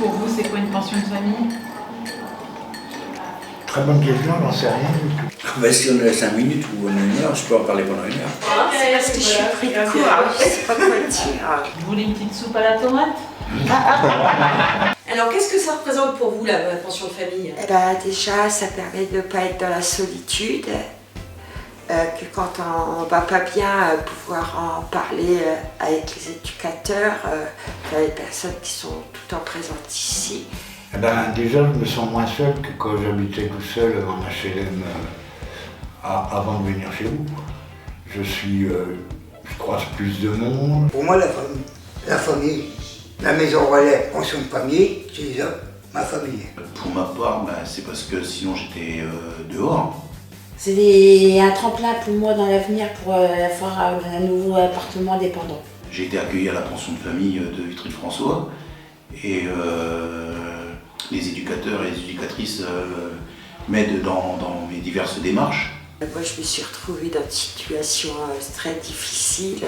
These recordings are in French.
pour vous, c'est quoi une pension de famille? Très bonne question, j'en sais rien du tout. Si on a 5 minutes ou 1 heure, je peux en parler pendant 1 heure. C'est parce que je suis pris de court, je sais pas quoi dire. Vous voulez une petite soupe à la tomate? Alors, qu'est-ce que ça représente pour vous, la pension de famille? Eh ben, déjà, ça permet de ne pas être dans la solitude, que quand on va pas bien, pouvoir en parler avec les éducateurs, les personnes qui sont tout le temps présentes ici. Eh ben, déjà, je me sens moins seul que quand j'habitais tout seul en HLM avant de venir chez vous. Je croise plus de monde. Pour moi, la famille, la maison relais, pension de famille, c'est déjà ma famille. Pour ma part, c'est parce que sinon j'étais dehors. C'est un tremplin pour moi dans l'avenir pour avoir un nouveau appartement indépendant. J'ai été accueilli à la pension de famille de Vitry-François et les éducateurs et les éducatrices m'aident dans mes diverses démarches. Moi, je me suis retrouvée dans une situation très difficile,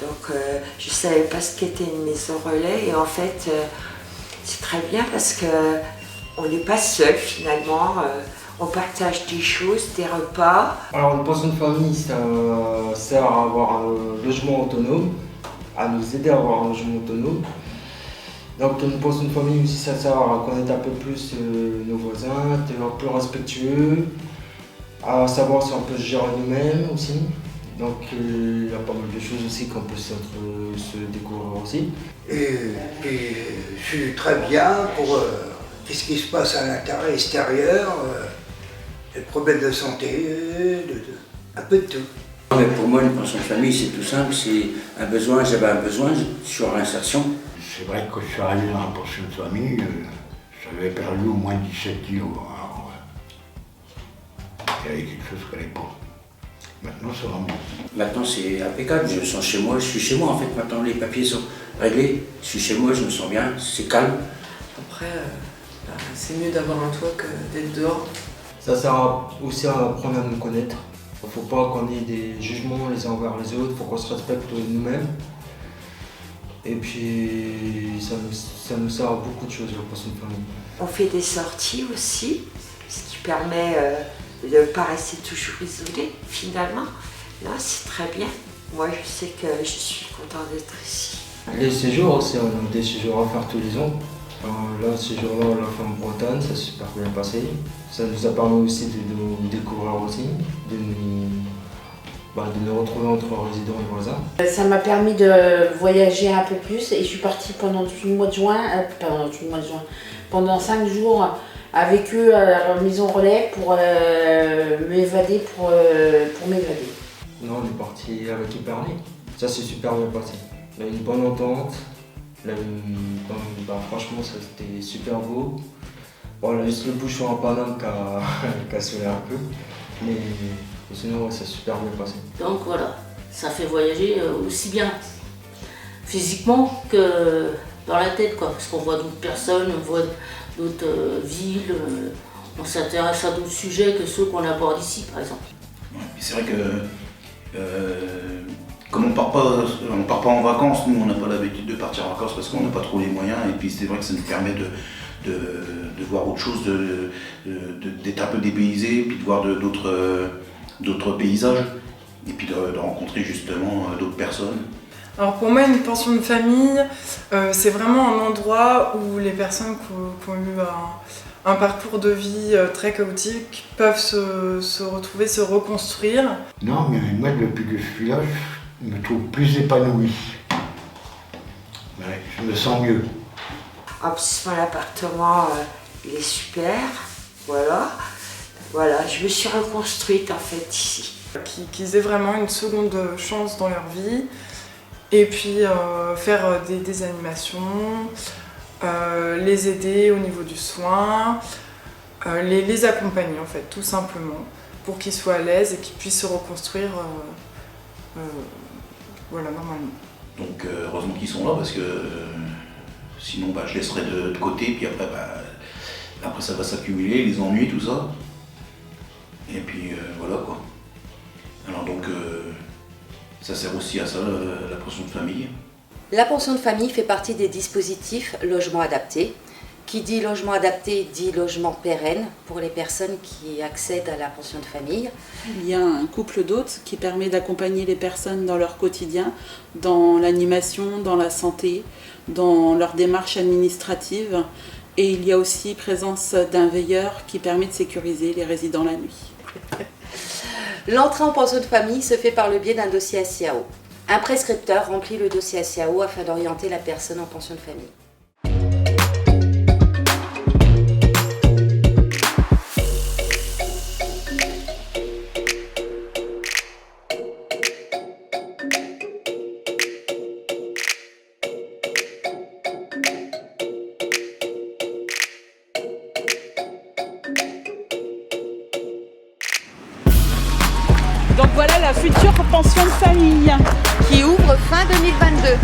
donc je ne savais pas ce qu'était une maison relais et en fait, c'est très bien parce qu'on n'est pas seul finalement. On partage des choses, des repas. Alors une pension de famille, ça sert à avoir un logement autonome, à nous aider à avoir un logement autonome. Donc une pension de famille aussi, ça sert à connaître un peu plus nos voisins, être un peu respectueux, à savoir si on peut se gérer nous-mêmes aussi. Donc il y a pas mal de choses aussi qu'on peut se découvrir aussi. Et puis, je suis très bien pour qu'est-ce qui se passe à l'intérieur et l'extérieur, les problèmes de santé, un peu de tout. Mais pour moi, une pension de famille, c'est tout simple, c'est un besoin, j'avais un besoin, je suis en réinsertion. C'est vrai que quand je suis arrivé dans la pension de famille, j'avais perdu au moins 17 kilos. Alors, il y avait quelque chose qu'elle n'allait pas. Maintenant, ça va mieux. Maintenant, c'est impeccable, je me sens chez moi, je suis chez moi en fait. Maintenant, les papiers sont réglés, je suis chez moi, je me sens bien, c'est calme. Après, c'est mieux d'avoir un toit que d'être dehors. Ça sert aussi à apprendre à nous connaître. Il ne faut pas qu'on ait des jugements les uns envers les autres, il faut qu'on se respecte nous-mêmes. Et puis ça nous sert à beaucoup de choses, la pension de famille. On fait des sorties aussi, ce qui permet de ne pas rester toujours isolé finalement. Là, c'est très bien. Moi, je sais que je suis contente d'être ici. Les séjours aussi, on a des séjours à faire tous les ans. Là, ce jour-là, on l'a fait en Bretagne, ça s'est super bien passé. Ça nous a permis aussi de nous découvrir aussi, de nous retrouver entre résidents et voisins. Ça m'a permis de voyager un peu plus et je suis partie pendant tout le mois de juin, pendant 5 jours avec eux à la maison relais pour m'évader, pour m'évader. Non, on est parti avec Épernay. Ça s'est super bien passé. On a eu une bonne entente. Franchement, ça c'était super beau. Bon, on a juste le bouchon en Paname qui a sonné un peu. Mais sinon, ouais, ça s'est super bien passé. Donc voilà, ça fait voyager aussi bien physiquement que dans la tête, quoi. Parce qu'on voit d'autres personnes, on voit d'autres villes, on s'intéresse à d'autres sujets que ceux qu'on aborde ici, par exemple. C'est vrai que comme on part pas en vacances, nous on n'a pas l'habitude de partir en vacances parce qu'on n'a pas trop les moyens et puis c'est vrai que ça nous permet de voir autre chose, d'être un peu dépaysé, puis de voir d'autres paysages et puis de rencontrer justement d'autres personnes. Alors pour moi, une pension de famille, c'est vraiment un endroit où les personnes qui ont eu un parcours de vie très chaotique peuvent se retrouver, se reconstruire. Non, mais moi, depuis que je suis là, je me trouve plus épanoui. Ouais, je me sens mieux. En plus, mon appartement, il est super. Voilà, je me suis reconstruite en fait ici. Qu'ils aient vraiment une seconde chance dans leur vie. Et puis faire des animations, les aider au niveau du soin, les accompagner en fait, tout simplement, pour qu'ils soient à l'aise et qu'ils puissent se reconstruire normalement. Donc heureusement qu'ils sont là parce que sinon je laisserai de côté, puis après ça va s'accumuler, les ennuis, tout ça. Et puis voilà quoi. Alors donc ça sert aussi à ça, la pension de famille. La pension de famille fait partie des dispositifs logement adapté Qui dit logement adapté dit logement pérenne pour les personnes qui accèdent à la pension de famille. Il y a un couple d'hôtes qui permet d'accompagner les personnes dans leur quotidien, dans l'animation, dans la santé, dans leur démarche administrative. Et il y a aussi présence d'un veilleur qui permet de sécuriser les résidents la nuit. L'entrée en pension de famille se fait par le biais d'un dossier SIAO. Un prescripteur remplit le dossier SIAO afin d'orienter la personne en pension de famille. Donc voilà la future pension de famille qui ouvre fin 2022.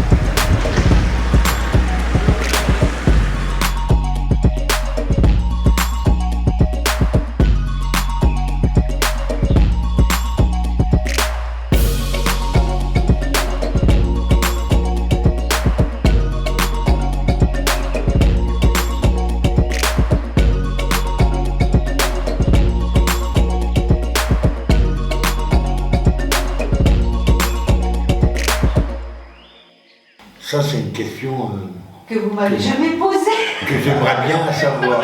Ça, c'est une question Que vous m'avez jamais posée. que j'aimerais bien savoir.